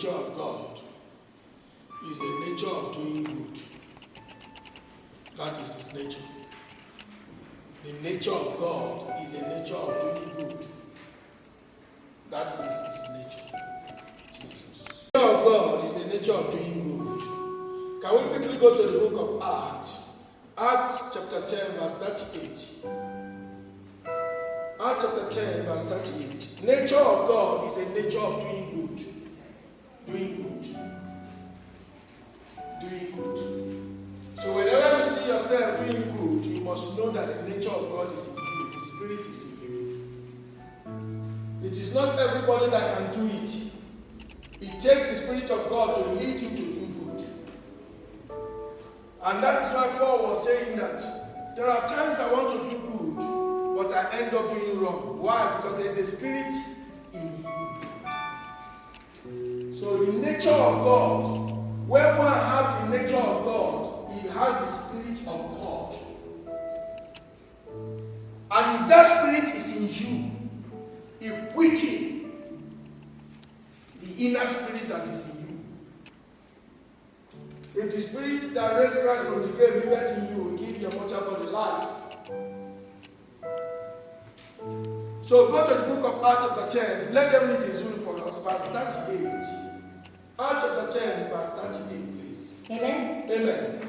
nature of God is a nature of doing good. That is his nature. The nature of God is a nature of doing good. That is his nature. Jesus. The nature of God is a nature of doing good. Can we quickly go to the book of Acts? Acts chapter 10, verse 38. Acts chapter 10, verse 38. Nature of God is a nature of doing good. Doing good. Doing good. So whenever you see yourself doing good, you must know that the nature of God is in you. The Spirit is in you. It is not everybody that can do it. It takes the Spirit of God to lead you to do good. And that is why Paul was saying that there are times I want to do good, but I end up doing wrong. Why? Because there is a Spirit in you. So the nature of God, when one has the nature of God, he has the Spirit of God. And if that Spirit is in you, it quickens the inner spirit that is in you. If the Spirit that raised Christ from the grave liveth in you, will give your mortal body life. So go to the book of Acts chapter 10. Let them read the Zulu for us. Verse 38. Acts chapter 10, verse 38, please. Amen. Amen.